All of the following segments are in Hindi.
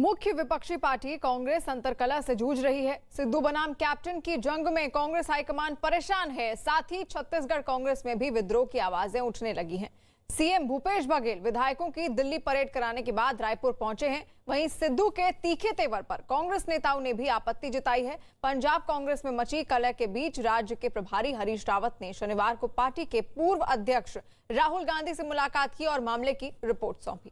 मुख्य विपक्षी पार्टी कांग्रेस अंतरकलह से जूझ रही है। सिद्धू बनाम कैप्टन की जंग में कांग्रेस हाईकमान परेशान है। साथ ही छत्तीसगढ़ कांग्रेस में भी विद्रोह की आवाजें उठने लगी हैं। सीएम भूपेश बघेल विधायकों की दिल्ली परेड कराने के बाद रायपुर पहुंचे हैं। वहीं सिद्धू के तीखे तेवर पर कांग्रेस नेताओं ने भी आपत्ति जताई है। पंजाब कांग्रेस में मची कलह के बीच राज्य के प्रभारी हरीश रावत ने शनिवार को पार्टी के पूर्व अध्यक्ष राहुल गांधी से मुलाकात की और मामले की रिपोर्ट सौंपी।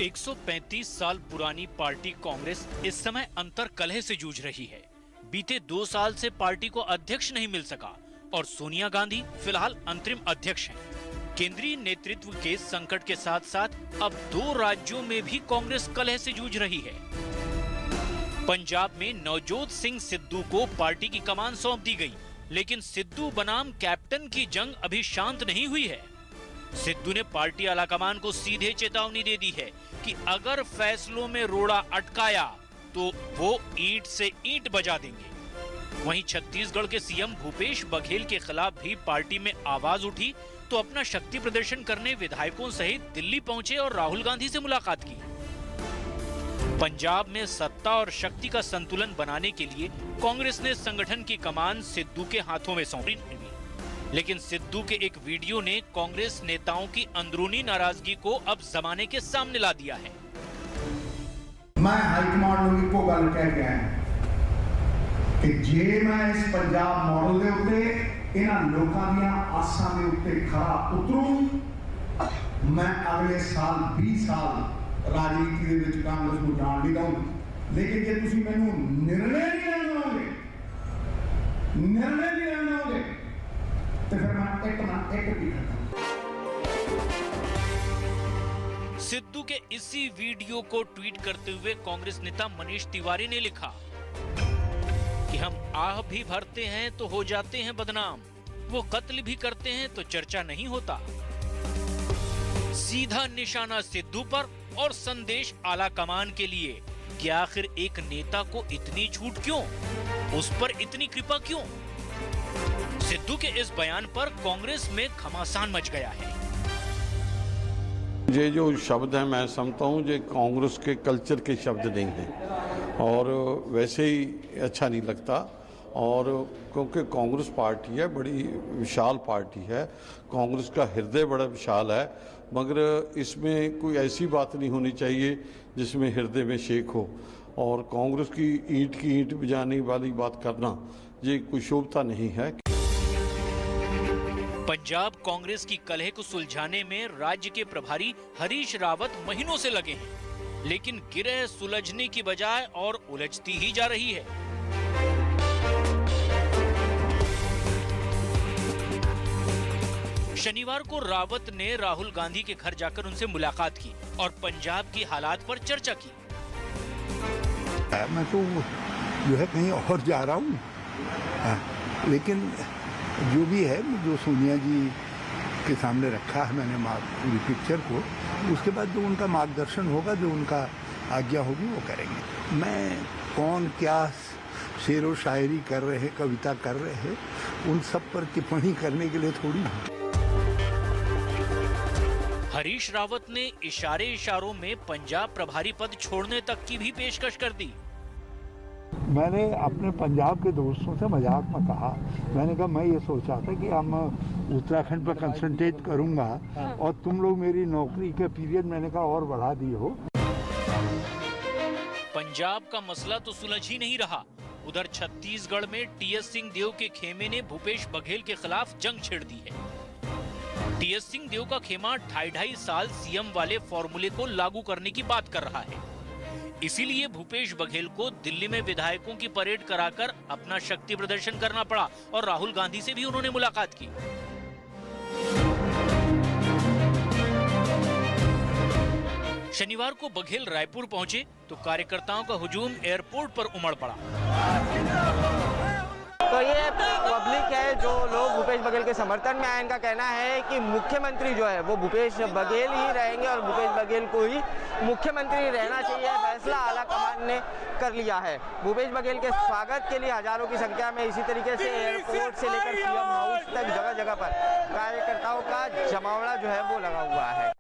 135 साल पुरानी पार्टी कांग्रेस इस समय अंतर कलह से जूझ रही है। बीते 2 साल से पार्टी को अध्यक्ष नहीं मिल सका और सोनिया गांधी फिलहाल अंतरिम अध्यक्ष हैं। केंद्रीय नेतृत्व के संकट के साथ साथ अब 2 राज्यों में भी कांग्रेस कलह से जूझ रही है। पंजाब में नवजोत सिंह सिद्धू को पार्टी की कमान सौंप दी गई, लेकिन सिद्धू बनाम कैप्टन की जंग अभी शांत नहीं हुई है। सिद्धू ने पार्टी आलाकमान को सीधे चेतावनी दे दी है कि अगर फैसलों में रोड़ा अटकाया तो वो ईंट से ईंट बजा देंगे। वहीं छत्तीसगढ़ के सीएम भूपेश बघेल के खिलाफ भी पार्टी में आवाज उठी तो अपना शक्ति प्रदर्शन करने विधायकों सहित दिल्ली पहुंचे और राहुल गांधी से मुलाकात की। पंजाब में सत्ता और शक्ति का संतुलन बनाने के लिए कांग्रेस ने संगठन की कमान सिद्धू के हाथों में सौंपी, लेकिन सिद्धू के एक वीडियो ने कांग्रेस नेताओं की अंदरूनी नाराजगी को अब जमाने के सामने ला दिया है। मैं हाईकमान को गल कह गया कि जे मैं इस पंजाब मॉडल के उत्ते इन्हां लोकां दीयां आसां दे उत्ते खरा उतरूं। मैं अगले साल 20 साल राजनीति दे विच कांग्रेस नूं जाण नहीं दूंगा, लेकिन जे तुसीं मैनूं निर्णय नहीं लेण दोगे तो फिर मैं एक ना एक भी करता। सिद्धू के इसी वीडियो को ट्वीट करते हुए कांग्रेस नेता मनीष तिवारी ने लिखा कि हम आह भी भरते हैं तो हो जाते हैं बदनाम, वो कत्ल भी करते हैं तो चर्चा नहीं होता। सीधा निशाना सिद्धू पर और संदेश आला कमान के लिए कि आखिर एक नेता को इतनी छूट क्यों, उस पर इतनी कृपा क्यों। सिद्धू के इस बयान पर कांग्रेस में घमासान मच गया है। ये जो शब्द है मैं समझता हूँ ये कांग्रेस के कल्चर के शब्द नहीं हैं और वैसे ही अच्छा नहीं लगता। और क्योंकि कांग्रेस पार्टी है, बड़ी विशाल पार्टी है, कांग्रेस का हृदय बड़ा विशाल है, मगर इसमें कोई ऐसी बात नहीं होनी चाहिए जिसमें हृदय में शेक हो। और कांग्रेस की ईंट बजाने वाली बात करना ये कोई शोभता नहीं है। पंजाब कांग्रेस की कलह को सुलझाने में राज्य के प्रभारी हरीश रावत महीनों से लगे हैं, लेकिन गिरह सुलझने की बजाय और उलझती ही जा रही है। शनिवार को रावत ने राहुल गांधी के घर जाकर उनसे मुलाकात की और पंजाब की हालात पर चर्चा की। मैं तो जो है कहीं और जा रहा हूँ, लेकिन जो भी है जो सोनिया जी के सामने रखा है मैंने पूरी पिक्चर को, उसके बाद जो उनका मार्गदर्शन होगा, जो उनका आज्ञा होगी वो करेंगे। मैं कौन क्या शेर व शायरी कर रहे हैं, कविता कर रहे हैं, उन सब पर टिप्पणी करने के लिए थोड़ी। हरीश रावत ने इशारों में पंजाब प्रभारी पद छोड़ने तक की भी पेशकश कर दी। मैंने अपने पंजाब के दोस्तों से मजाक में कहा, मैंने कहा मैं ये सोचा था कि हम उत्तराखंड पर कंसंट्रेट करूंगा और तुम लोग मेरी नौकरी के पीरियड मैंने कहा और बढ़ा दी हो। पंजाब का मसला तो सुलझ ही नहीं रहा। उधर छत्तीसगढ़ में टीएस सिंह देव के खेमे ने भूपेश बघेल के खिलाफ जंग छेड़ दी है। टीएस सिंह देव का खेमा 2.5 साल सीएम वाले फॉर्मूले को लागू करने की बात कर रहा है। इसीलिए भूपेश बघेल को दिल्ली में विधायकों की परेड कराकर अपना शक्ति प्रदर्शन करना पड़ा और राहुल गांधी से भी उन्होंने मुलाकात की। शनिवार को बघेल रायपुर पहुंचे तो कार्यकर्ताओं का हुजूम एयरपोर्ट पर उमड़ पड़ा। तो ये पब्लिक है जो लोग भूपेश बघेल के समर्थन में आए, इनका कहना है कि मुख्यमंत्री जो है वो भूपेश बघेल ही रहेंगे और भूपेश बघेल को ही मुख्यमंत्री रहना चाहिए। फैसला आला कमान ने कर लिया है। भूपेश बघेल के स्वागत के लिए हजारों की संख्या में इसी तरीके से एयरपोर्ट से लेकर सीएम हाउस तक जगह जगह पर कार्यकर्ताओं का जमावड़ा जो है वो लगा हुआ है।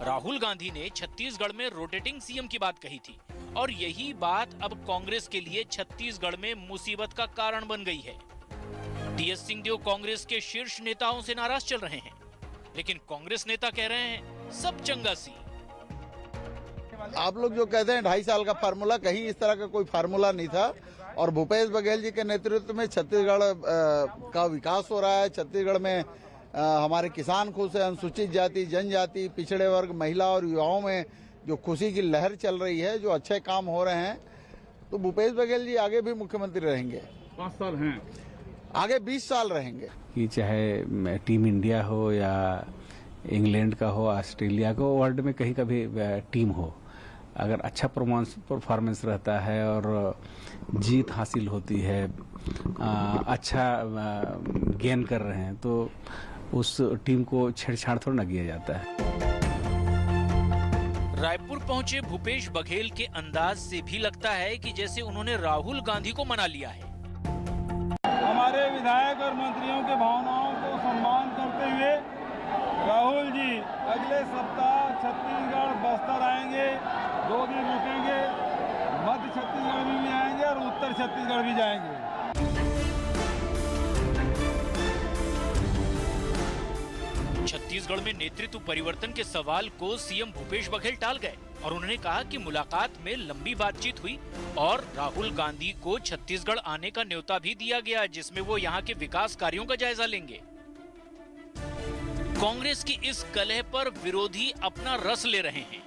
राहुल गांधी ने छत्तीसगढ़ में रोटेटिंग सीएम की बात कही थी और यही बात अब कांग्रेस के लिए छत्तीसगढ़ में मुसीबत का कारण बन गई है। टीएस सिंहदेव कांग्रेस के शीर्ष नेताओं से नाराज चल रहे हैं, लेकिन कांग्रेस नेता कह रहे हैं सब चंगा सी। आप लोग जो कहते हैं 2.5 साल का फार्मूला, कहीं इस तरह का कोई फार्मूला नहीं था और भूपेश बघेल जी के नेतृत्व में छत्तीसगढ़ का विकास हो रहा है। छत्तीसगढ़ में हमारे किसान खुश है, अनुसूचित जाति, जनजाति, पिछड़े वर्ग, महिला और युवाओं में जो खुशी की लहर चल रही है, जो अच्छे काम हो रहे हैं, तो भूपेश बघेल जी आगे भी मुख्यमंत्री रहेंगे। 5 साल हैं, आगे 20 साल रहेंगे। कि चाहे टीम इंडिया हो या इंग्लैंड का हो, ऑस्ट्रेलिया का हो, वर्ल्ड में कहीं का भी टीम हो, अगर अच्छा परफॉर्मेंस रहता है और जीत हासिल होती है, अच्छा गेन कर रहे हैं, तो उस टीम को छेड़छाड़ थोड़ा ना किया जाता है। रायपुर पहुंचे भूपेश बघेल के अंदाज से भी लगता है कि जैसे उन्होंने राहुल गांधी को मना लिया है। हमारे विधायक और मंत्रियों के भावनाओं को सम्मान करते हुए राहुल जी अगले सप्ताह छत्तीसगढ़ बस्तर आएंगे, 2 दिन रुकेंगे, मध्य छत्तीसगढ़ में भी आएंगे और उत्तर छत्तीसगढ़ भी जाएंगे। छत्तीसगढ़ में नेतृत्व परिवर्तन के सवाल को सीएम भूपेश बघेल टाल गए और उन्होंने कहा कि मुलाकात में लंबी बातचीत हुई और राहुल गांधी को छत्तीसगढ़ आने का न्योता भी दिया गया, जिसमें वो यहाँ के विकास कार्यों का जायजा लेंगे। कांग्रेस की इस कलह पर विरोधी अपना रस ले रहे हैं।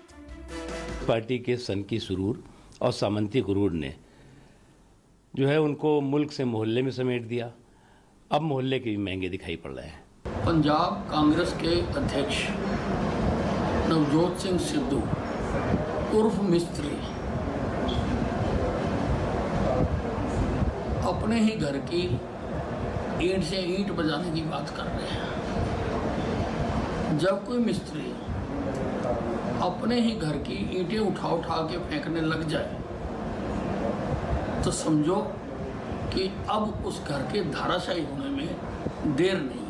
पार्टी के सनकी सुरूर और सामंती गुरूर ने जो है उनको मुल्क से मोहल्ले में समेट दिया। अब मोहल्ले के भी महंगे दिखाई पड़ रहे हैं। पंजाब कांग्रेस के अध्यक्ष नवजोत सिंह सिद्धू उर्फ मिस्त्री अपने ही घर की ईंट से ईंट बजाने की बात कर रहे हैं। जब कोई मिस्त्री अपने ही घर की ईंटें उठा के फेंकने लग जाए तो समझो कि अब उस घर के धाराशायी होने में देर नहीं है।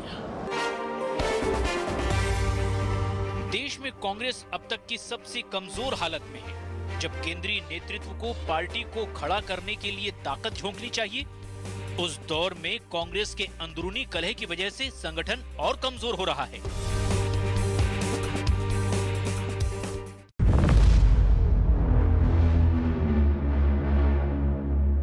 देश में कांग्रेस अब तक की सबसे कमजोर हालत में है। जब केंद्रीय नेतृत्व को पार्टी को खड़ा करने के लिए ताकत झोंकनी चाहिए, उस दौर में कांग्रेस के अंदरूनी कलह की वजह से संगठन और कमजोर हो रहा है।